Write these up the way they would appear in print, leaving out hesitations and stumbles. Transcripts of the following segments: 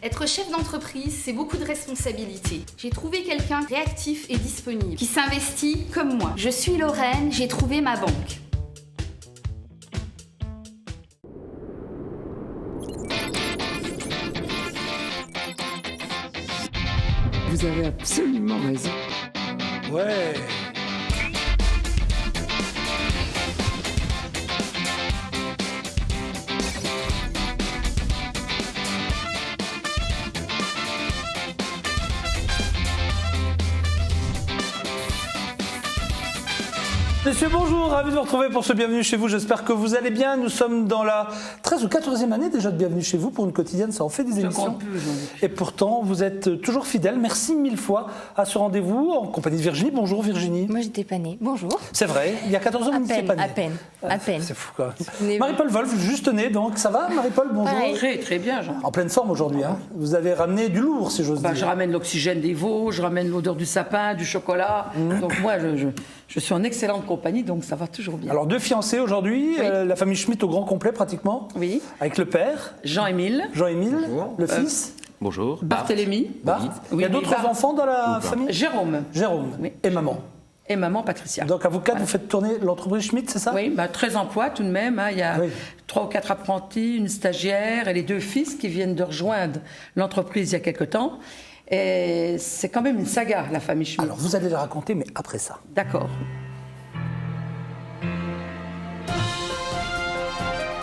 Être chef d'entreprise, c'est beaucoup de responsabilités. J'ai trouvé quelqu'un réactif et disponible, qui s'investit comme moi. Je suis Lorraine, j'ai trouvé ma banque. Vous avez absolument raison. Ouais. Messieurs, bonjour, ravi de vous retrouver pour ce Bienvenue chez vous. J'espère que vous allez bien. Nous sommes dans la 13 ou 14e année déjà de Bienvenue chez vous. Pour une quotidienne, ça en fait des émissions. Et pourtant, vous êtes toujours fidèles. Merci mille fois à ce rendez-vous en compagnie de Virginie. Bonjour Virginie. Moi, j'étais pas née. Bonjour. C'est vrai, il y a 14 ans, vous n'étiez pas née. À peine. C'est fou quoi. Marie-Paul Wolf, juste née, donc ça va Marie-Paul, bonjour. Très très bien, Jean. En pleine forme aujourd'hui, hein. Vous avez ramené du lourd, si j'ose dire. Je ramène l'oxygène des veaux, je ramène l'odeur du sapin, du chocolat. Donc moi, je suis en excellente compagnie, donc ça va toujours bien. Alors deux fiancés aujourd'hui, Oui. la famille Schmitt au grand complet pratiquement. Oui. Avec le père, Jean-Émile, Jean-Émile, le fils, Bonjour. Barthélemy, Bart. Il y a Oui, d'autres Bart. enfants dans la famille Jérôme Jérôme Oui. et maman. et maman Patricia. Donc à vous quatre, vous faites tourner l'entreprise Schmitt, c'est ça? Oui, 13 emplois tout de même. Hein. Il y a Oui. 3 ou 4 apprentis, une stagiaire et les 2 fils qui viennent de rejoindre l'entreprise il y a quelque temps. Et c'est quand même une saga, la famille Schmitt. Alors vous allez la raconter, mais après ça. D'accord.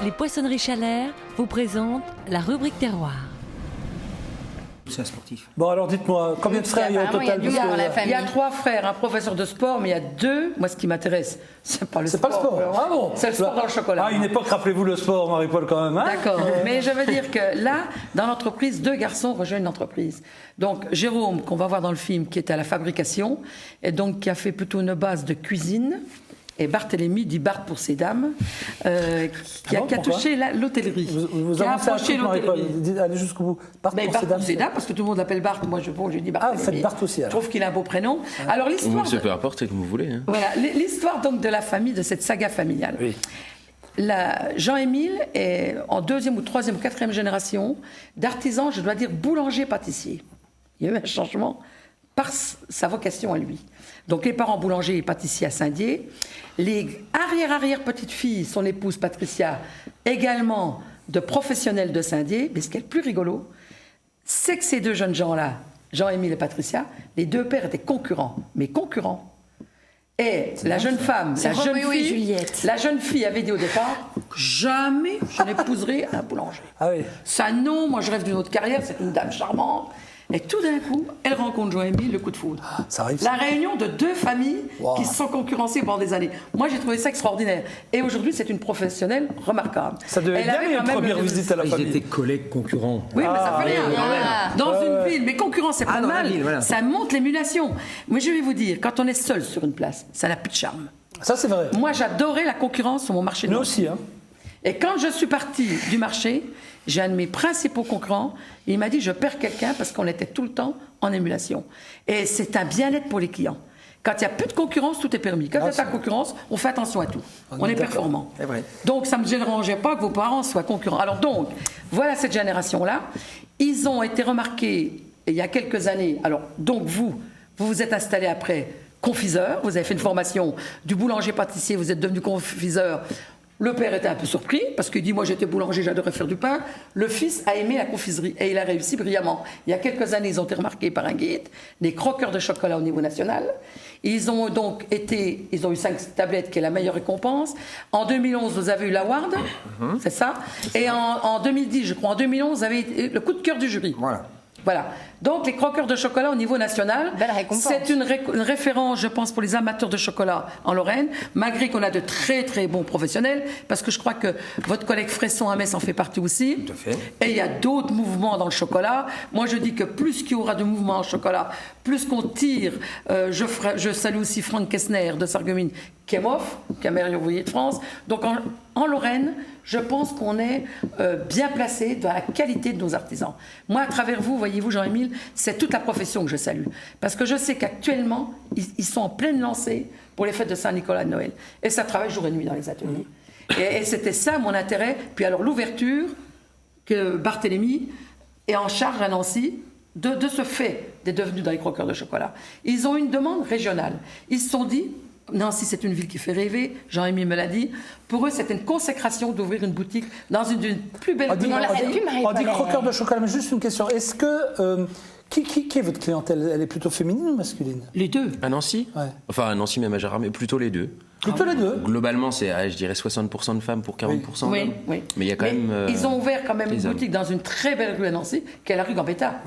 Les Poissonneries Chalère vous présentent la rubrique terroir. C'est un sportif. Bon alors dites-moi, combien de frères il y a au total? Il y a du monde dans la famille. Il y a 3 frères, un professeur de sport, mais il y a 2. Moi, ce qui m'intéresse, c'est pas le C'est sport. pas le sport. Ah bon? C'est le sport dans le chocolat. À une époque, rappelez-vous le sport, Marie-Paul, quand même. Hein? D'accord. Mais je veux dire que là, dans l'entreprise, 2 garçons rejoignent l'entreprise. Donc, Jérôme, qu'on va voir dans le film, qui est à la fabrication, et donc qui a fait plutôt une base de cuisine. Et Barthélemy, dit Bart pour ses dames, qui a pourquoi touché l'hôtellerie. Vous qui a avancez un approché truc, Marie-Paul. l'hôtellerie. Allez jusqu'au bout. Bart Mais pour Bart ses pour dames. ses dames, parce que tout le monde l'appelle Bart. Moi, j'ai dit Barthélemy. Ah, vous faites Bart aussi, alors. Je trouve qu'il a un beau prénom. Alors, l'histoire. Peu importe, c'est comme vous voulez. Hein. Voilà, l'histoire donc de la famille, de cette saga familiale. Oui. Jean-Émile est en 2e ou 3e ou 4e génération d'artisan, je dois dire boulanger-pâtissier. Il y a eu un changement par sa vocation à lui. Donc les parents boulangers et pâtissiers à Saint-Dié. Les arrière-arrière-petites-filles, son épouse Patricia, également de professionnels de Saint-Dié. Mais ce qui est le plus rigolo, c'est que ces 2 jeunes gens-là, Jean-Émile et Patricia, les 2 pères étaient concurrents. Mais concurrents. Et la jeune femme, la jeune fille avait dit au départ, jamais je n'épouserai un boulanger. Ah oui. Ça non, moi je rêve d'une autre carrière, c'est une dame charmante. Et tout d'un coup, elle rencontre Jean-Émile, le coup de foudre. Ça arrive. La réunion de 2 familles qui se sont concurrencées pendant des années. Moi, j'ai trouvé ça extraordinaire. Et aujourd'hui, c'est une professionnelle remarquable. Ça devait Elle être avait bien quand une même première le- visite à la Ils famille. étaient collègues concurrents. Oui, mais ça fait rien. oui, quand même. Dans une ville, mais concurrence, c'est pas dans la mal. ville, voilà. Ça monte l'émulation. Mais je vais vous dire, quand on est seul sur une place, ça n'a plus de charme. Ça, c'est vrai. Moi, j'adorais la concurrence sur mon marché de Nous Noël. aussi, hein. Et quand je suis partie du marché, j'ai un de mes principaux concurrents, il m'a dit je perds quelqu'un parce qu'on était tout le temps en émulation. Et c'est un bien-être pour les clients. Quand il n'y a plus de concurrence, tout est permis. Quand il y a de la concurrence, on fait attention à tout. On est performant. C'est vrai. Donc ça ne me dérangeait pas que vos parents soient concurrents. Alors donc, voilà cette génération-là. Ils ont été remarqués il y a quelques années. Alors donc vous vous êtes installé après confiseur. Vous avez fait une formation du boulanger-pâtissier. Vous êtes devenu confiseur. Le père était un peu surpris parce qu'il dit moi j'étais boulanger, j'adorais faire du pain. Le fils a aimé la confiserie et il a réussi brillamment. Il y a quelques années, ils ont été remarqués par un guide, les croqueurs de chocolat au niveau national. Ils ont eu 5 tablettes qui est la meilleure récompense. En 2011, vous avez eu l'award, c'est ça. Et en 2010, je crois, en 2011, vous avez eu le coup de cœur du jury. Voilà. Donc, les croqueurs de chocolat au niveau national, Belle récompense. c'est une référence, je pense, pour les amateurs de chocolat en Lorraine, malgré qu'on a de très, très bons professionnels, parce que je crois que votre collègue Fresson à Metz en fait partie aussi. Tout à fait. Et il y a d'autres mouvements dans le chocolat. Moi, je dis que plus qu'il y aura de mouvements en chocolat, plus qu'on tire. Je salue aussi Franck Kessner de Sarreguemines, qui est MOF, qui est meilleur ouvrier de France. Donc, en Lorraine, je pense qu'on est bien placé dans la qualité de nos artisans. Moi, à travers vous, voyez-vous, Jean-Émile, c'est toute la profession que je salue. Parce que je sais qu'actuellement, ils sont en pleine lancée pour les fêtes de Saint-Nicolas de Noël. Et ça travaille jour et nuit dans les ateliers. Et c'était ça mon intérêt. Puis alors l'ouverture que Barthélemy, est en charge à Nancy de ce fait d'être devenu dans les croqueurs de chocolat. Ils ont une demande régionale. Ils se sont dit, Nancy c'est une ville qui fait rêver, Jean-Émile me l'a dit, pour eux c'était une consécration d'ouvrir une boutique dans une plus belle ville. On dit croqueur de chocolat, mais juste une question. Est-ce que... qui est votre clientèle? Elle est plutôt féminine ou masculine? Les deux. À Nancy? Ouais. Enfin, à Nancy, même à Gérard, mais plutôt les deux. Plutôt les deux. Globalement, c'est, je dirais, 60% de femmes pour 40% d'hommes. Oui, oui. Mais il y a quand même. Ils ont ouvert quand même une les hommes. boutique dans une très belle rue à Nancy, qui est la rue Gambetta.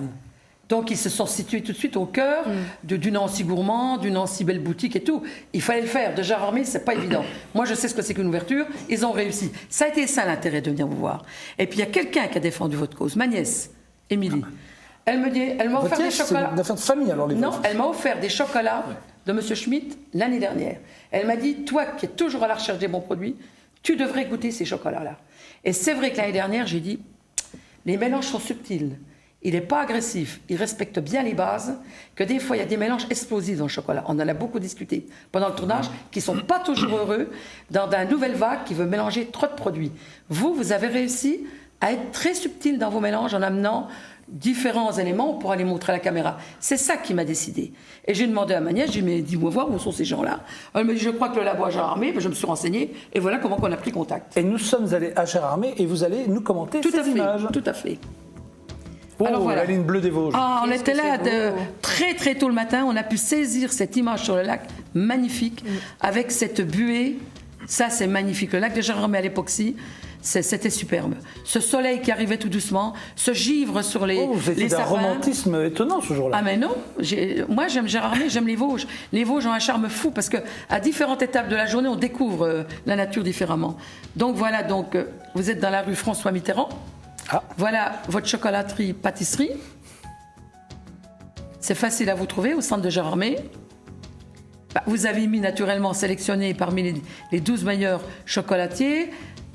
Donc ils se sont situés tout de suite au cœur du Nancy gourmand, du Nancy belle boutique et tout. Il fallait le faire. De Gérard Armé, c'est pas évident. Moi, je sais ce que c'est qu'une ouverture. Ils ont réussi. Ça a été ça l'intérêt de venir vous voir. Et puis il y a quelqu'un qui a défendu votre cause, ma nièce, Émilie. Elle m'a offert des chocolats. C'est une affaire de famille alors les Non, vôtres. elle m'a offert des chocolats de M. Schmitt l'année dernière. Elle m'a dit, toi qui es toujours à la recherche des bons produits, tu devrais goûter ces chocolats-là. Et c'est vrai que l'année dernière, j'ai dit, les mélanges sont subtils. Il n'est pas agressif, il respecte bien les bases, que des fois il y a des mélanges explosifs dans le chocolat. On en a beaucoup discuté pendant le tournage, qui ne sont pas toujours heureux dans la nouvelle vague qui veut mélanger trop de produits. Vous avez réussi à être très subtil dans vos mélanges en amenant différents éléments pour aller montrer à la caméra. C'est ça qui m'a décidé. Et j'ai demandé à ma nièce, j'ai dit, mais dis-moi voir où sont ces gens-là. Elle me dit, je crois que le labo à Gérard Armé, je me suis renseignée, et voilà comment on a pris contact. Et nous sommes allés à Gérard Armé et vous allez nous commenter ces images. Tout à fait. Oh, Alors voilà. la ligne bleue des Vosges. Ah, on était là très très tôt le matin, on a pu saisir cette image sur le lac, magnifique, avec cette buée. Ça, c'est magnifique. Le lac de Gérard Armé à l'époxy, c'était superbe. Ce soleil qui arrivait tout doucement, ce givre sur les Vous étiez d'un sapins. romantisme étonnant ce jour-là. Ah mais non, moi j'aime Gérard Armé, j'aime les Vosges. Les Vosges ont un charme fou parce qu'à différentes étapes de la journée, on découvre la nature différemment. Donc voilà, vous êtes dans la rue François Mitterrand. Ah. Voilà votre chocolaterie-pâtisserie. C'est facile à vous trouver au centre de Gérard Armé. Vous avez mis naturellement sélectionné parmi les 12 meilleurs chocolatiers.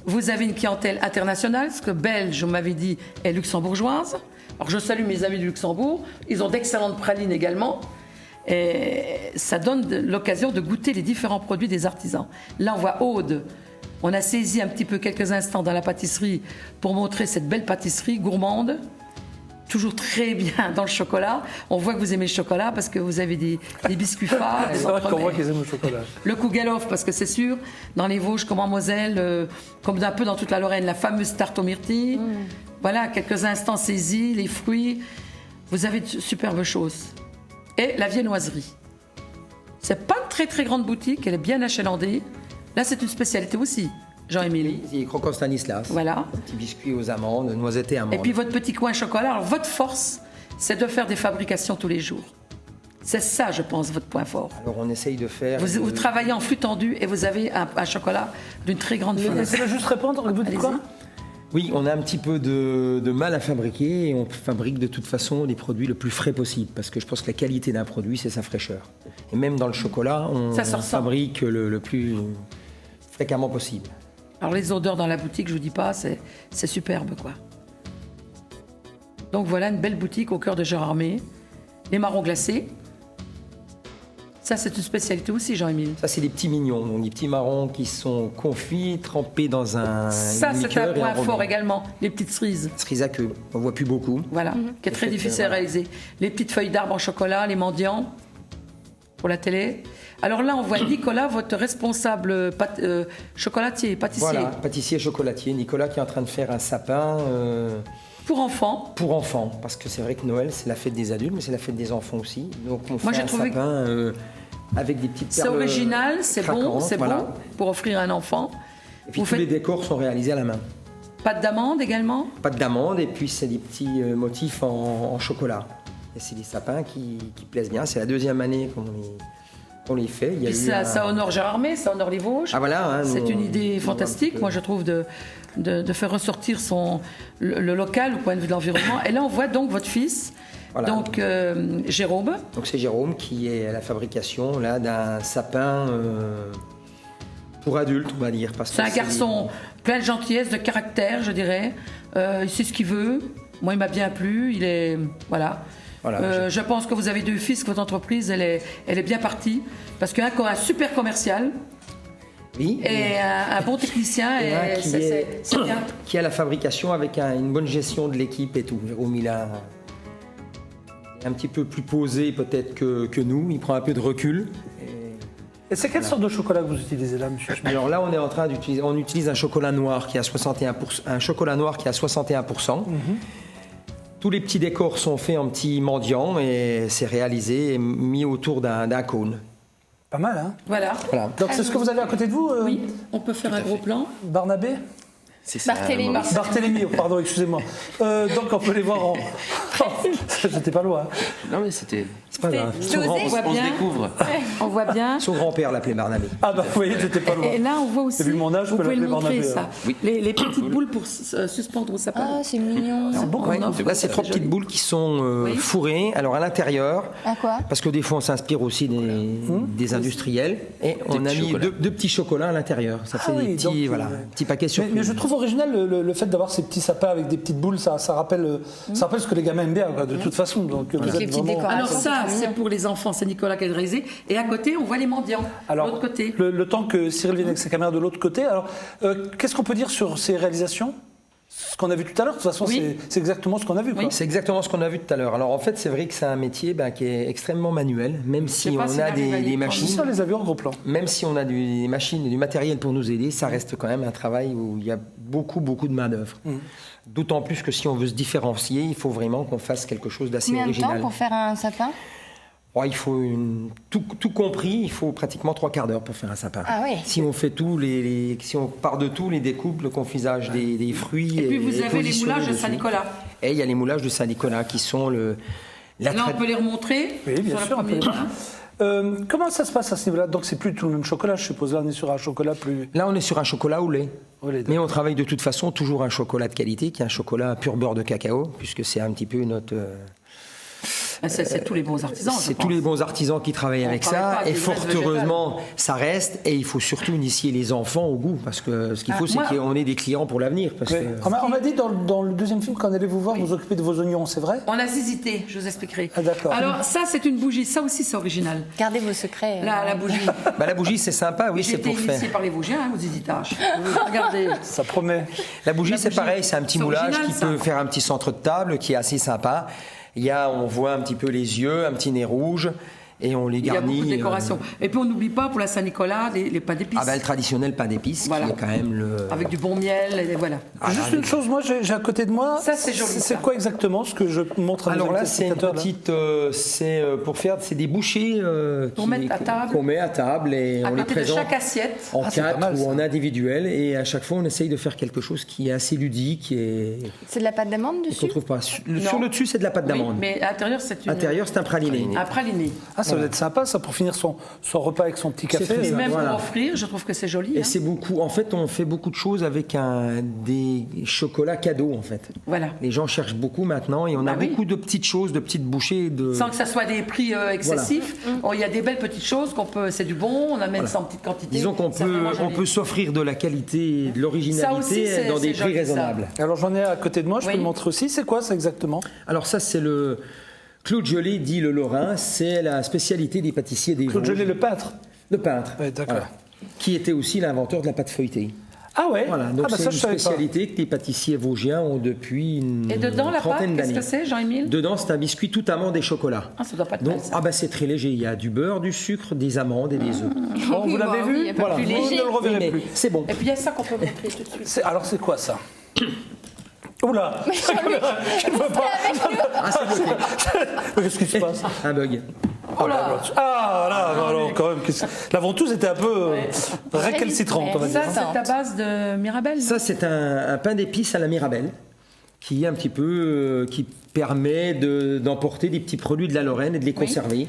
Vous avez une clientèle internationale, parce que belge, on m'avait dit, est luxembourgeoise. Alors je salue mes amis du Luxembourg. Ils ont d'excellentes pralines également. Et ça donne l'occasion de goûter les différents produits des artisans. Là, on voit Aude. On a saisi un petit peu quelques instants dans la pâtisserie pour montrer cette belle pâtisserie gourmande. Toujours très bien dans le chocolat. On voit que vous aimez le chocolat parce que vous avez des biscuits phares. C'est vrai qu'on voit qu'ils aiment le chocolat. Le Kugelhof, parce que c'est sûr, dans les Vosges, comme en Moselle, comme un peu dans toute la Lorraine, la fameuse tarte aux myrtilles. Voilà, quelques instants saisis, les fruits. Vous avez de superbes choses. Et la viennoiserie. C'est pas une très très grande boutique, elle est bien achalandée. Là, c'est une spécialité aussi, Jean-Émile. C'est croquant Stanislas. Voilà. Petit biscuit aux amandes, noisettes et amandes. Et puis votre petit coin chocolat. Alors, votre force, c'est de faire des fabrications tous les jours. C'est ça, je pense, votre point fort. Alors on essaye de faire... Vous travaillez en flux tendu et vous avez un chocolat d'une très grande finesse. Laissez-moi juste répondre. Vous dites quoi? Oui, on a un petit peu de mal à fabriquer et on fabrique de toute façon les produits le plus frais possible parce que je pense que la qualité d'un produit, c'est sa fraîcheur. Et même dans le chocolat, on fabrique le plus fréquemment possible. Alors les odeurs dans la boutique, je vous dis pas, c'est superbe quoi. Donc voilà une belle boutique au cœur de Gérard Armé. Les marrons glacés. Ça, c'est une spécialité aussi, Jean-Émile. Ça, c'est des petits mignons, donc des petits marrons qui sont confits, trempés dans un Ça, c'est un point fort également, les petites cerises. Cerises à queue, on voit plus beaucoup. Voilà, qui est très difficile à réaliser. Les petites feuilles d'arbre en chocolat, les mendiants, pour la télé. Alors là, on voit Nicolas, votre responsable chocolatier, pâtissier. Voilà, pâtissier chocolatier. Nicolas qui est en train de faire un sapin... Pour enfants. Pour enfants, parce que c'est vrai que Noël, c'est la fête des adultes, mais c'est la fête des enfants aussi. Donc on fait un sapin avec des petites perles. C'est original, c'est bon, c'est voilà. Bon pour offrir à un enfant. Et puis tous les décors sont réalisés à la main. Pâte d'amande également. Pâte d'amande et puis c'est des petits motifs en chocolat. Et c'est des sapins qui plaisent bien. C'est la deuxième année qu'on les fait. Il y a ça honore Gérard Armé, ça honore les Vosges. Ah voilà. Hein, c'est une idée fantastique, moi je trouve, de faire ressortir le local au point de vue de l'environnement. Et là on voit donc votre fils, voilà. Donc Jérôme. Donc c'est Jérôme qui est à la fabrication là d'un sapin pour adultes, on va dire. C'est un garçon plein de gentillesse, de caractère, je dirais. Il sait ce qu'il veut. Moi il m'a bien plu. Il est voilà. Je pense que vous avez deux fils, que votre entreprise elle est bien partie parce qu'un a un super commercial. Oui. Et un bon technicien, et c'est bien. Qui a la fabrication avec une bonne gestion de l'équipe et tout. Jérôme, il est un petit peu plus posé peut-être que nous. Il prend un peu de recul. Et c'est quelle sorte de chocolat que vous utilisez là, monsieur Schmitt? Alors là, on est en train d'utiliser, on utilise un chocolat noir qui a 61%. Un chocolat noir qui a 61%. Tous les petits décors sont faits en petits mendiants et c'est réalisé et mis autour d'un cône. Pas mal, hein? Voilà. Donc c'est ce que vous avez à côté de vous, Oui, on peut faire un gros plan. Barnabé? C'est ça. Barthélemy, pardon, excusez-moi. Donc on peut les voir en... J'étais pas loin. Non, mais c'était. C'est pas grave. On se découvre. On voit bien. Son grand-père l'appelait Barnabé. Ah bah vous voyez, j'étais pas loin. Et là, on voit aussi. Vu mon âge, je vous peux pouvez le l'appeler montrer, Barnabé, ça. Oui. Les petites boules pour suspendre au sapin. Ah, c'est mignon. Ouais, là, c'est 3 petites boules qui sont fourrées. Alors à l'intérieur, À quoi? parce que des fois on s'inspire aussi des industriels, et on a mis deux petits chocolats à l'intérieur. Ça fait des petits, petits paquets surprises. Mais je trouve original le fait d'avoir ces petits sapins avec des petites boules, ça rappelle ce que les gamins aiment bien, quoi, de toute façon. Donc, vous êtes les petites vraiment... décorations. Alors ça, c'est pour les enfants, c'est Nicolas qui a réalisé. Et à côté, on voit les mendiants. Alors, de l'autre côté. Le temps que Cyril vienne avec sa caméra de l'autre côté, alors qu'est-ce qu'on peut dire sur ces réalisations? Ce qu'on a vu tout à l'heure, de toute façon, c'est exactement ce qu'on a vu. Oui, c'est exactement ce qu'on a vu tout à l'heure. Alors en fait, c'est vrai que c'est un métier qui est extrêmement manuel, même si on a des machines. Ça, on les a vus en gros plan. Même si on a des machines et du matériel pour nous aider, ça reste quand même un travail où il y a beaucoup de main-d'œuvre. D'autant plus que si on veut se différencier, il faut vraiment qu'on fasse quelque chose d'assez Combien de original. temps pour faire un sapin? Il faut tout compris, il faut pratiquement 3 quarts d'heure pour faire un sapin. Ah oui. Si on fait si on part de tout, les découpes, le confisage des fruits. Et puis vous avez les moulages de Saint-Nicolas. Et il y a les moulages de Saint-Nicolas qui sont Là, on peut les remontrer. Oui, bien sûr, on peut les voir. Comment ça se passe à ce niveau-là? Donc c'est plus tout le même chocolat, je suppose. Là, on est sur un chocolat plus... Là, on est sur un chocolat au lait. Mais on travaille de toute façon toujours un chocolat de qualité, qui est un chocolat pur beurre de cacao, puisque c'est un petit peu notre... C'est tous les bons artisans. C'est tous les bons artisans qui travaillent avec ça. Et fort heureusement, ça reste. Et il faut surtout initier les enfants au goût. Parce que ce qu'il faut, c'est qu'on ait des clients pour l'avenir. On m'a dit dans le deuxième film, quand on allait vous voir, vous occupez de vos oignons, c'est vrai? On a hésité, je vous expliquerai. Ah, d'accord. Alors ça, c'est une bougie. Ça aussi, c'est original. Gardez vos secrets. La bougie. La bougie, c'est sympa, oui, c'est pour faire. J'ai été initiée par les Vosgiens, aux hésitages. Regardez. Ça promet. La bougie, c'est pareil, c'est un petit moulage qui peut faire un petit centre de table qui est assez sympa. On voit un petit peu les yeux, un petit nez rouge, et on les garnit. Il y a beaucoup de décorations. Et puis on n'oublie pas pour la Saint-Nicolas les pains d'épices. Le traditionnel pain d'épices, qui est quand même le... Avec du bon miel, et voilà. Juste une chose, moi j'ai à côté de moi. Ça, c'est joli. C'est quoi exactement ce que je montre à nos là, c'est une petite, c'est des bouchées qu'on met à table et à on les côté présente de chaque assiette. en 4 ou en individuel, et à chaque fois on essaye de faire quelque chose qui est assez ludique et c'est de la pâte d'amande dessus? qu'on trouve pas. Sur le dessus, c'est de la pâte d'amande. Mais à l'intérieur, c'est un praliné. Un praliné. Ça va être sympa, ça, pour finir son repas avec son petit café. Et même pour offrir, je trouve que c'est joli. Et c'est beaucoup. En fait, on fait beaucoup de choses avec des chocolats cadeaux, en fait. Voilà. Les gens cherchent beaucoup maintenant, et on a beaucoup de petites choses, de petites bouchées. Sans que ça soit des prix excessifs. Il y a des belles petites choses c'est du bon, on amène ça en petite quantité. Disons qu'on peut s'offrir de la qualité et de l'originalité dans des prix raisonnables. Alors j'en ai à côté de moi, je peux le montrer aussi. C'est quoi ça exactement? Alors ça, c'est le Claude Gelée, dit le Lorrain. C'est la spécialité des pâtissiers des Vosges. Claude Gelée, le peintre? Le peintre. Ouais, d'accord. Voilà. Qui était aussi l'inventeur de la pâte feuilletée. Ah ouais? Voilà, donc c'est une spécialité que les pâtissiers vosgiens ont depuis une dedans, trentaine d'années. Qu'est-ce que c'est, Jean-Émile? Dedans, c'est un biscuit tout amande et chocolat. Ça doit pas être mal, ça. C'est très léger. Il y a du beurre, du sucre, des amandes et des œufs. Bon, vous l'avez vu? Voilà. Vous ne le reverrez plus. C'est bon. Et puis il y a ça qu'on peut montrer tout de suite. Alors c'est quoi ça? Oula! Je ne vois pas. Qu'est-ce qui se passe? Un bug. Alors quand même, la ventouse était un peu récalcitrante, on va dire. Ça, c'est à base de Mirabelle? Ça, c'est un pain d'épices à la Mirabelle, qui est un petit peu qui permet d'emporter des petits produits de la Lorraine et de les conserver.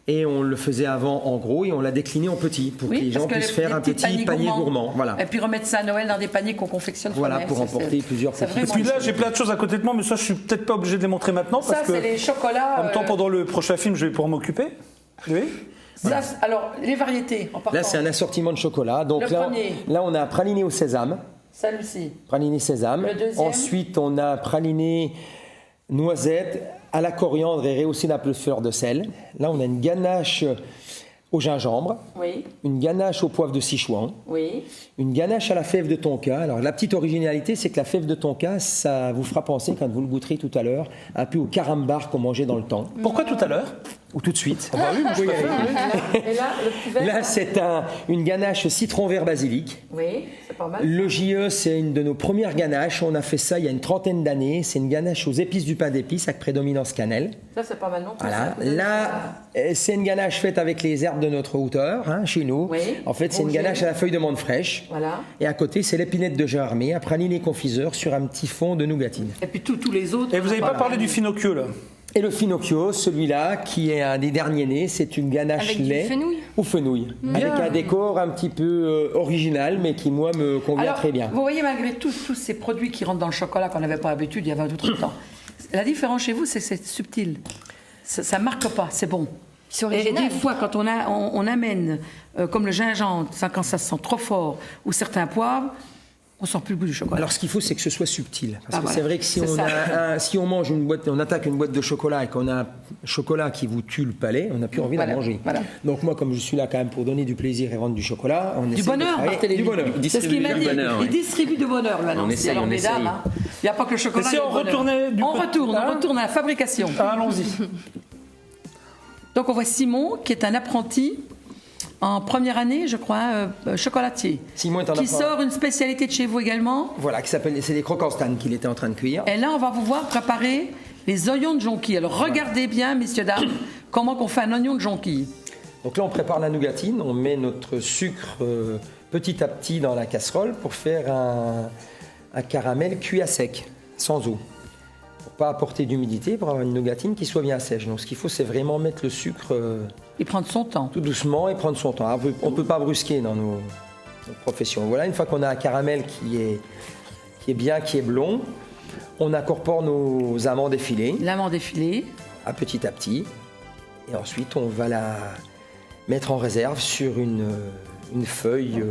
Et on le faisait avant en gros et on l'a décliné en petit pour que les gens puissent faire un petit panier gourmand. Voilà. Et puis remettre ça à Noël dans des paniers qu'on confectionne. Voilà, pour emporter plusieurs petits. Et puis là, j'ai plein de choses à côté de moi, mais ça, je suis peut-être pas obligé de les montrer maintenant. Parce c'est les chocolats. En même temps, pendant le prochain film, je vais pouvoir m'occuper. Oui. Ça, alors, les variétés. Là, c'est un assortiment de chocolat. Donc là, on a un praliné au sésame. Celle-ci. Praliné sésame. Le deuxième. Ensuite, on a un praliné noisette à la coriandre et rehaussé d'un peu de fleur de sel. Là, on a une ganache au gingembre, Oui, une ganache au poivre de Sichuan, oui. une ganache à la fève de tonka. Alors la petite originalité, c'est que la fève de tonka, ça vous fera penser, quand vous le goûterez tout à l'heure, un peu au carambar qu'on mangeait dans le temps. Pourquoi tout à l'heure? Ou tout de suite. Bah oui, moi, je préfère. Et là, le plus vert. Là, c'est une ganache citron vert basilic. Oui, c'est pas mal. Le JE, c'est une de nos premières ganaches. On a fait ça il y a une trentaine d'années. C'est une ganache aux épices du pain d'épices avec prédominance cannelle. Ça, c'est pas mal non plus. Voilà. ça. Là, c'est une ganache faite avec les herbes de notre hauteur, hein, chez nous. Oui. En fait, c'est une Rouget. ganache à la feuille de menthe fraîche. Voilà. Et à côté, c'est l'épinette de germé, à praliné confiseur sur un petit fond de nougatine. Et puis tous les autres. Et vous n'avez pas parlé du finocchio, là? Et le finocchio, celui-là, qui est un des derniers nés, c'est une ganache Avec du lait fenouil. ou fenouil. Avec un décor un petit peu original, mais qui, moi, me convient Alors, très bien. vous voyez, malgré tous ces produits qui rentrent dans le chocolat qu'on n'avait pas l'habitude il y a 20 ou 30 ans, la différence chez vous, c'est que c'est subtil. Ça ne marque pas, c'est bon. C'est Et original. des fois, quand on amène, comme le gingembre, quand ça se sent trop fort, ou certains poivres, on sent plus le goût du chocolat. Alors, ce qu'il faut, c'est que ce soit subtil. Parce que voilà. c'est vrai que si C'est si on mange une boîte, on attaque une boîte de chocolat et qu'on a un chocolat qui vous tue le palais, on n'a plus envie Voilà, d'en manger. voilà. Donc, moi, comme je suis là quand même pour donner du plaisir et vendre du chocolat, on Du essaie de bonheur, travailler- Barthélémy. Du bonheur. C'est ce qu'il m'a dit. bonheur, Il oui. distribue du bonheur, lui, On essaye, alors, on mesdames, essaye. hein, il n'y a pas que le chocolat. Et si il y a on le bonheur. retournait du On côté- retourne à la fabrication. Ah, allons-y. Donc on voit Simon, qui est un apprenti en première année, je crois, chocolatier. Simon est un qui apprenti. sort une spécialité de chez vous également. Voilà, c'est des croques en stand qu'il était en train de cuire. Et là, on va vous voir préparer les oignons de jonquille. Alors regardez bien, messieurs, dames, comment qu'on fait un oignon de jonquille. Donc là, on prépare la nougatine, on met notre sucre petit à petit dans la casserole pour faire un caramel cuit à sec, sans eau. Pour pas apporter d'humidité, pour avoir une nougatine qui soit bien sèche. Donc ce qu'il faut, c'est vraiment mettre le sucre Et prendre son temps. tout doucement et prendre son temps. Alors, on ne peut pas brusquer dans nos professions. Voilà, une fois qu'on a un caramel qui est bien, qui est blond, on incorpore nos amandes effilées L'amande effilée. à petit. Et ensuite, on va la mettre en réserve sur une feuille.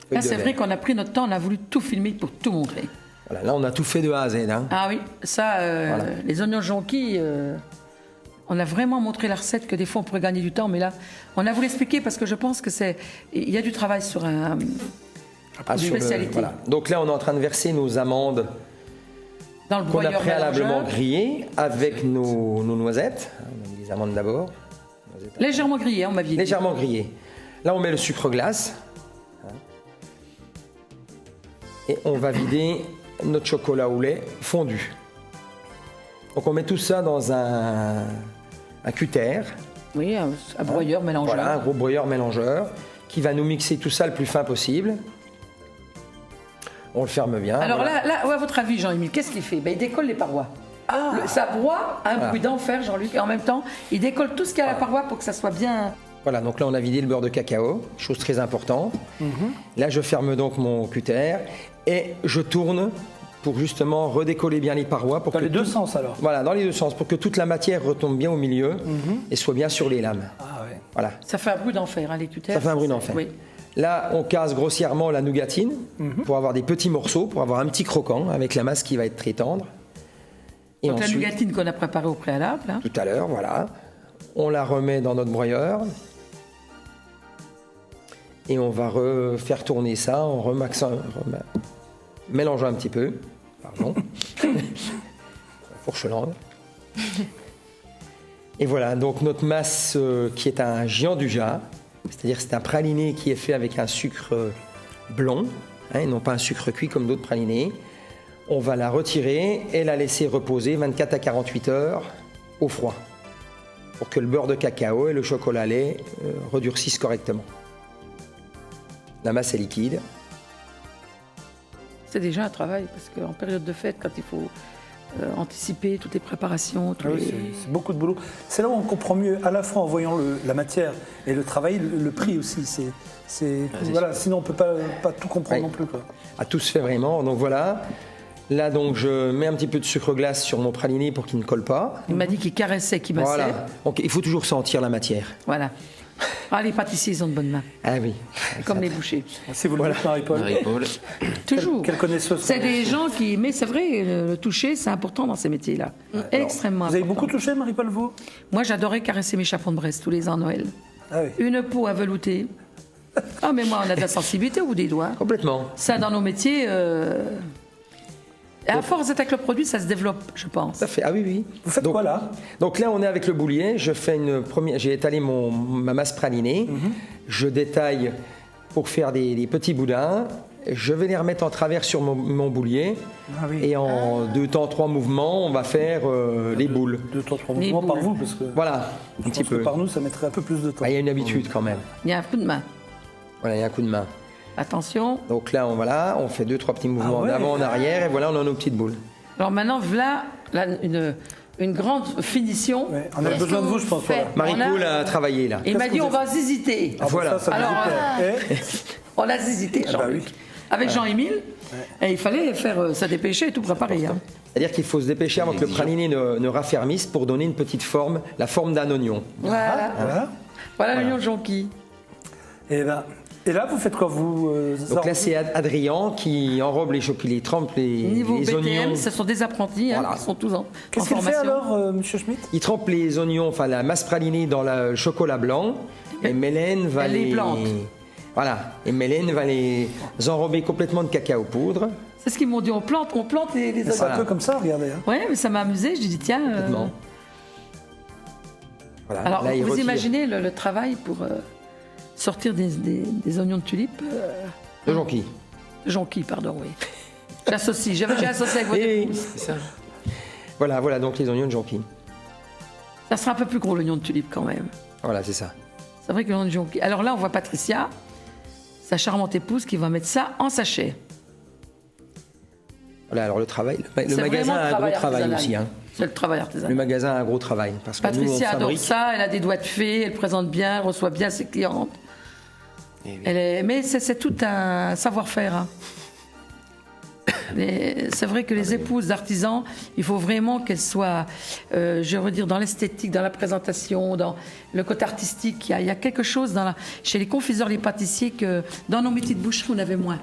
Là, de c'est verre. vrai qu'on a pris notre temps, on a voulu tout filmer pour tout montrer. Voilà, là, on a tout fait de A à Z. Hein. Ah oui, ça, Voilà. les oignons de jonquille, on a vraiment montré la recette que des fois on pourrait gagner du temps, mais là, on a voulu expliquer parce que je pense que il y a du travail sur une Sur le- spécialité. voilà. Donc là, on est en train de verser nos amandes Dans le qu'on a broyeur préalablement mélangeur. grillées avec nos noisettes. On a mis les amandes d'abord. Légèrement grillé, on m'a dit. Légèrement grillées. Là, on met le sucre glace. Et on va vider notre chocolat au lait fondu. Donc on met tout ça dans un cutter. Oui, un broyeur mélangeur. Voilà, un gros broyeur mélangeur qui va nous mixer tout ça le plus fin possible. On le ferme bien. Alors voilà. là, à votre avis, Jean-Émile, qu'est-ce qu'il fait? Il décolle les parois. Ça broie un bruit d'enfer, Jean-Luc, et en même temps, il décolle tout ce qu'il y a à la paroi pour que ça soit bien. Voilà, donc là on a vidé le beurre de cacao, chose très importante. Là je ferme donc mon cutter et je tourne pour justement redécoller bien les parois. Pour Dans que les deux tout- sens, alors. Voilà, dans les deux sens, pour que toute la matière retombe bien au milieu et soit bien sur les lames. Ah ouais. Voilà, Ça fait un bruit d'enfer, hein, les cutters. ça fait un bruit d'enfer. Oui. Là on casse grossièrement la nougatine pour avoir des petits morceaux, pour avoir un petit croquant avec la masse qui va être très tendre. Et Donc la ensuite, nougatine qu'on a préparée au préalable. Hein. tout à l'heure, voilà, on la remet dans notre broyeur. Et on va refaire tourner ça en mélangeant un petit peu. Pardon. Fourche langue. Et voilà, donc notre masse qui est un géant du jas, c'est-à-dire c'est un praliné qui est fait avec un sucre blond, hein, et non pas un sucre cuit comme d'autres pralinés. On va la retirer et la laisser reposer 24 à 48 heures au froid pour que le beurre de cacao et le chocolat lait redurcissent correctement. La masse est liquide. C'est déjà un travail, parce qu'en période de fête, quand il faut anticiper toutes les préparations, tous Ah oui, les... c'est beaucoup de boulot. C'est là où on comprend mieux, à la fois en voyant la matière et le travail, le prix aussi. Voilà, sinon on ne peut pas tout comprendre Oui. non plus. Quoi. À tout se fait vraiment. Donc voilà. Là, donc, je mets un petit peu de sucre glace sur mon praliné pour qu'il ne colle pas. Il m'a dit qu'il caressait, qu'il massait. Voilà. Donc il faut toujours sentir la matière. Voilà. Ah, les pâtissiers, ils ont de bonnes mains. Ah oui. Comme les bouchers. Si vous le dites, Marie-Paul. Marie-Paul. Toujours. Quelle connaisseuse. C'est des gens qui... Mais c'est vrai, le toucher, c'est important dans ces métiers-là. Extrêmement Vous avez important. beaucoup touché, Marie-Paul, vous? Moi, j'adorais caresser mes chapons de Brest tous les ans à Noël. Ah oui. Une peau à velouter. Ah, mais moi, on a de la sensibilité au bout des doigts. Complètement. Ça, dans nos métiers... Et à force d'être avec le produit, ça se développe, je pense. Ça fait. Ah oui, oui. Vous faites donc, quoi, là? Donc là, on est avec le boulier. Je fais j'ai étalé ma masse pralinée. Je détaille pour faire des petits boudins. Je vais les remettre en travers sur mon boulier. Ah oui. Et en 2 temps, 3 mouvements, on va faire les boules. 2 temps, 3 Les mouvements par boules. vous, parce que Voilà, un je petit pense que peu. par nous, ça mettrait un peu plus de temps. Ah, il y a une habitude quand même. Il y a un coup de main. Voilà, il y a un coup de main. Attention. Donc là, on fait 2, 3 petits mouvements Ah ouais. en avant, en arrière, et voilà, on a nos petites boules. Alors maintenant, voilà une grande finition. Ouais, on avait Qu'est-ce besoin que de vous, vous je pense. faites Voilà. Marie-Paul On a- a travaillé là. Il m'a Qu'est-ce dit que on vous va ziziter. Ah, bon, Voilà. ça me Alors, dit que- On a zizité, bah Jean-Luc. oui. Avec Jean-Émile. Et il fallait faire ça dépêcher et tout préparer. Hein. C'est-à-dire qu'il faut se dépêcher avant que le praliné ne raffermisse pour donner une petite forme, la forme d'un oignon. Voilà. Voilà. Voilà l'oignon jonquille. Et là, vous faites quoi, vous Donc là, c'est Adrien qui enrobe les chocolats, il trempe les Niveau BTM, oignons. ce sont des apprentis hein, Voilà. qui sont tous en Qu'est-ce qu'il fait formation. alors, Monsieur Schmitt? Il trempe les oignons, enfin la masse pralinée dans le chocolat blanc. Et Mélène va Elle les plante. Voilà. Et Mélène va les enrober complètement de cacao poudre. C'est ce qu'ils m'ont dit, on plante les C'est oignons. un peu comme ça, regardez. Hein. Ouais, mais ça m'a amusé. J'ai dit tiens. Complètement. Voilà. Alors Là, il vous retire. imaginez le travail pour sortir des oignons de tulipe. De jonquille. Jonquille, pardon, oui. J'associe, j'ai associé avec votre Et- épouse. C'est ça. Voilà, donc les oignons de jonquille. Ça sera un peu plus gros l'oignon de tulipe quand même. Voilà, c'est ça. C'est vrai que l'oignon de jonquille. Alors là, on voit Patricia, sa charmante épouse, qui va mettre ça en sachet. Voilà, alors le travail. Le C'est magasin vraiment a un travail gros travail artisanal. aussi. Hein. C'est le travail Le artisanal. magasin a un gros travail. Parce que nous, on Patricia adore fabrique. ça, elle a des doigts de fée, elle présente bien, elle reçoit bien ses clientes. Eh oui. Mais c'est tout un savoir-faire. Hein. Mais c'est vrai que les épouses d'artisans, il faut vraiment qu'elles soient, je veux dire, dans l'esthétique, dans la présentation, dans le côté artistique. Il y a quelque chose chez les confiseurs, les pâtissiers, que dans nos métiers de boucherie, on avait moins.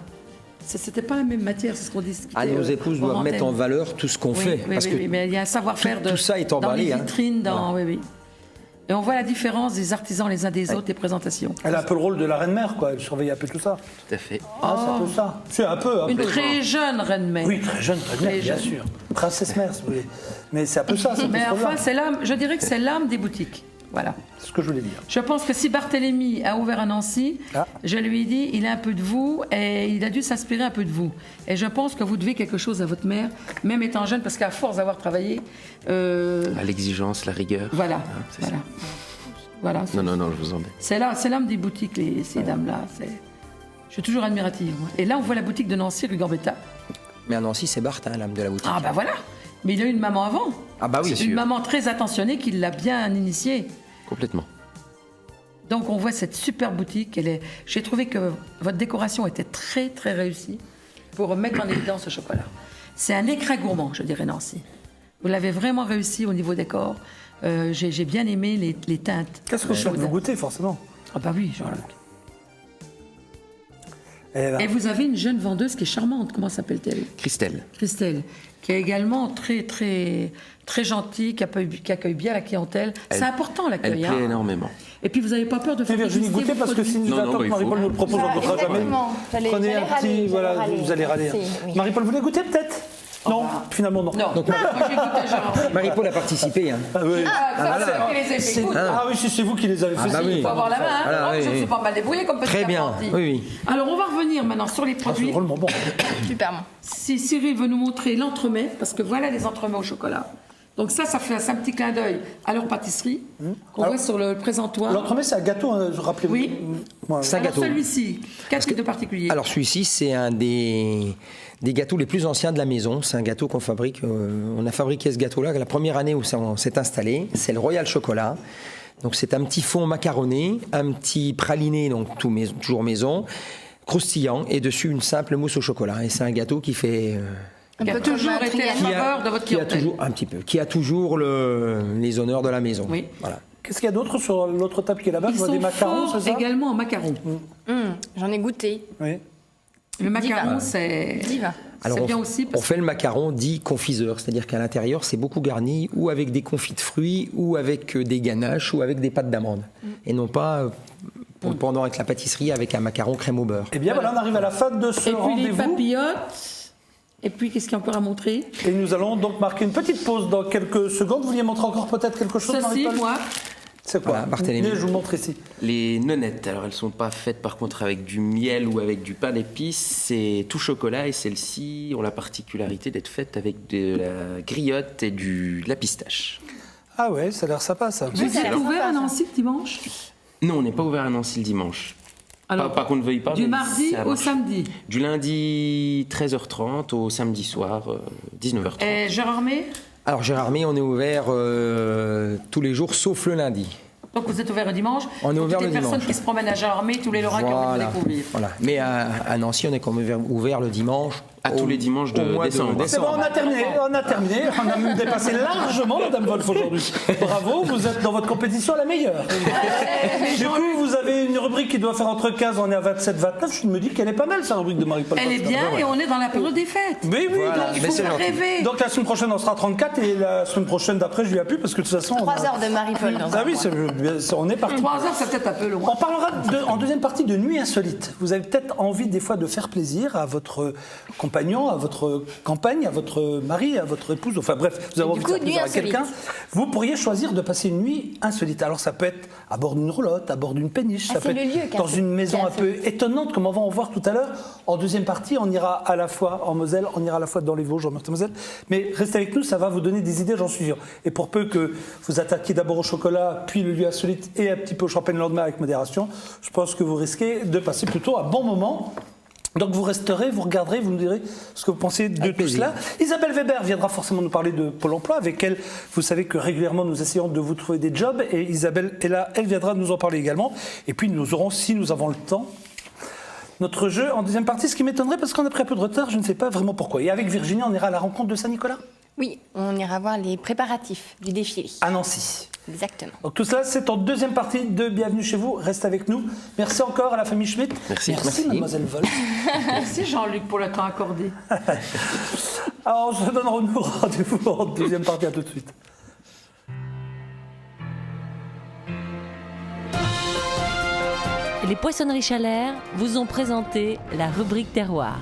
C'était pas la même matière, c'est ce qu'on discutait. Ah, nos épouses doivent mettre en valeur tout ce qu'on fait. Oui, parce que mais il y a un savoir-faire tout ça est emballé, dans les hein. vitrines, oui. Et on voit la différence des artisans les uns des autres, des présentations. Elle a un peu le rôle de la reine-mère, quoi. Elle surveille un peu tout ça. Tout à fait. Ah, c'est un peu ça. C'est un peu. Une très jeune reine-mère. Oui, très jeune, très Très bien jeune. sûr. Princesse mère, si vous voulez. Mais c'est un peu ça. c'est un peu Mais ce enfin, rôle-là. c'est l'âme, je dirais que c'est l'âme des boutiques. Voilà. C'est ce que je voulais dire. Je pense que si Barthélemy a ouvert à Nancy, Ah. je lui ai dit, il a un peu de vous et il a dû s'inspirer un peu de vous. Et je pense que vous devez quelque chose à votre mère, même étant jeune, parce qu'à force d'avoir travaillé, À l'exigence, la rigueur. voilà, Ah, c'est voilà. Voilà, Non, je vous embête. c'est l'âme des boutiques, ces dames-là. Je suis toujours admirative. Moi. Et là, on voit la boutique de Nancy, rue Gambetta. Mais à Nancy, c'est Barthes, hein, l'âme de la boutique. Ah bah voilà. Mais il a eu une maman avant. Ah bah oui. C'est sûr. Une maman très attentionnée qui l'a bien initiée. Complètement. Donc on voit cette super boutique. J'ai trouvé que votre décoration était très très réussie pour mettre en évidence ce chocolat. C'est un écrin gourmand, je dirais, Nancy. Vous l'avez vraiment réussi au niveau décor. J'ai bien aimé les teintes. Qu'est-ce que vous faites? chaudes. Vous goûtez, forcément. Ah bah oui, Jean-Luc. Eh ben, Et vous avez une jeune vendeuse qui est charmante. Comment s'appelle-t-elle? Christelle. Christelle, qui est également très très très gentille, qui accueille bien la clientèle. C'est important Elle l'accueil. plaît hein. énormément. Et puis vous n'avez pas peur de faire Virginie, déguster goûtez vos parce que produits. si nous Non, attendons bah, que il Marie-Paul faut. nous le propose, on ne goûtera jamais. Exactement. Prenez J'allais un petit, râler, voilà, j'allais vous allez râler. râler. Oui. Marie-Paul, vous voulez goûter peut-être? Non, finalement non. Non, moi j'ai goûté genre. Marie-Paul a participé. Hein. Ah oui. Ah, ça, c'est moi qui les ai fait. Écoute, Ah oui, si c'est vous qui les avez fait. bah oui. il faut avoir la main. Hein. Voilà, Oh, oui, je me oui. suis pas mal débrouillée comme petit Très bien. apprenti. Oui, oui. Alors on va revenir maintenant sur les Ah, c'est produits. drôlement bon. Super bon. Si Cyril veut nous montrer l'entremets, parce que voilà les entremets au chocolat. Donc ça fait un petit clin d'œil à leur pâtisserie qu'on voit sur le présentoir. L'entremet, c'est un gâteau, hein, rappelez-vous. Oui. Ouais, C'est un Alors gâteau. celui-ci, qu'est-ce qu'il y a de particulier? Alors celui-ci, c'est un des gâteaux les plus anciens de la maison. C'est un gâteau qu'on fabrique. On a fabriqué ce gâteau-là la première année où on s'est installé. C'est le Royal Chocolat. Donc c'est un petit fond macaroné, un petit praliné, donc toujours maison, croustillant, et dessus une simple mousse au chocolat. Et c'est un gâteau qui fait... Qui a peu toujours comme un été la triangle. faveur de votre qui a clientèle. toujours un petit peu, qui a toujours les honneurs de la maison. Oui. Voilà. Qu'est-ce qu'il y a d'autre sur l'autre table qui est là-bas? Je Ils vois sont des macarons, forts c'est ça? également en macarons. J'en ai goûté. Oui. Le macaron, c'est Diva. Alors, bien on, aussi on parce fait le macaron dit confiseur, c'est-à-dire qu'à l'intérieur, c'est beaucoup garni ou avec des confits de fruits, ou avec des ganaches, ou avec des pâtes d'amande. Et non pas, pendant avec la pâtisserie, avec un macaron crème au beurre. Eh bien voilà, on arrive à la fin de ce Et puis les rendez-vous. papillotes. Et puis, qu'est-ce qu'il y a encore à montrer? Et nous allons donc marquer une petite pause dans quelques secondes. Vous vouliez montrer encore peut-être quelque chose, Ceci, Marie-Paul? moi. C'est quoi? Voilà, Barthélemy. Je vous montre ici. Les nonnettes, alors elles sont pas faites par contre avec du miel ou avec du pain d'épices, c'est tout chocolat et celles-ci ont la particularité d'être faites avec de la griotte et de la pistache. Ah ouais, ça a l'air sympa ça. Vous êtes ouvert à Nancy le dimanche? Non, on n'est pas ouvert à Nancy le dimanche. Alors, pas qu'on ne veuille pas. du mais mardi ça au marche. samedi. Du lundi 13h30 au samedi soir 19h30. Et Gérardmer? Alors Gérardmer, on est ouvert tous les jours, sauf le lundi. Donc vous êtes ouvert le dimanche. On est Pour ouvert toutes le les personnes dimanche. qui se promènent à Gérardmer, tous les Lorrains qui ont envie de découvrir. Voilà. Mais à Nancy, on est quand même ouvert le dimanche. À tous les dimanches de au mois décembre. C'est bon, on a terminé. On a même dépassé largement Madame Wolf aujourd'hui. Bravo, vous êtes dans votre compétition la meilleure. Du coup, vous avez une rubrique qui doit faire entre 15, on est à 27, 29. Je me dis qu'elle est pas mal, sa rubrique de Marie-Paul. Elle est bien et on est dans la période des fêtes. Oui, oui. Voilà. donc, Il Mais faut c'est pas gentil. rêver. donc la semaine prochaine, on sera 34 et la semaine prochaine d'après, je lui ai plus parce que de toute façon. 3 heures de Marie-Paul dans Ah un oui, mois. on est parti. 3 heures, c'est peut-être un peu long. On parlera en deuxième partie de nuit insolite. Vous avez peut-être envie des fois de faire plaisir à votre compagnon, à votre compagne, à votre mari, à votre épouse. Enfin bref, vous avez envie de faire plaisir à quelqu'un. Vous pourriez choisir de passer une nuit insolite. Alors ça peut être à bord d'une roulotte, à bord d'une péniche, ça c'est peut le lieu qui être est dans une maison un peu insolite. étonnante comme on va en voir tout à l'heure. En deuxième partie, on ira à la fois en Moselle, on ira à la fois dans les Vosges, en Meurthe-et-Moselle. Mais restez avec nous, ça va vous donner des idées, j'en suis sûr. Et pour peu que vous attaquiez d'abord au chocolat, puis le lieu insolite et un petit peu au champagne le lendemain avec modération, je pense que vous risquez de passer plutôt un bon moment. Donc vous resterez, vous regarderez, vous nous direz ce que vous pensez de tout cela. Isabelle Weber viendra forcément nous parler de Pôle emploi. Avec elle, vous savez que régulièrement nous essayons de vous trouver des jobs et Isabelle est là, elle viendra nous en parler également. Et puis nous aurons, si nous avons le temps, notre jeu en deuxième partie, ce qui m'étonnerait parce qu'on a pris un peu de retard, je ne sais pas vraiment pourquoi. Et avec Virginie, on ira à la rencontre de Saint-Nicolas Oui, on ira voir les préparatifs du défilé. à Nancy. Exactement. Donc tout cela, c'est en deuxième partie de Bienvenue chez vous. Restez avec nous. Merci encore à la famille Schmitt. Merci. Mademoiselle Wolf. Merci Jean-Luc pour le temps accordé. Alors, je donne rendez-vous en deuxième partie. À tout de suite. Les Poissonneries Chalère vous ont présenté la rubrique terroir.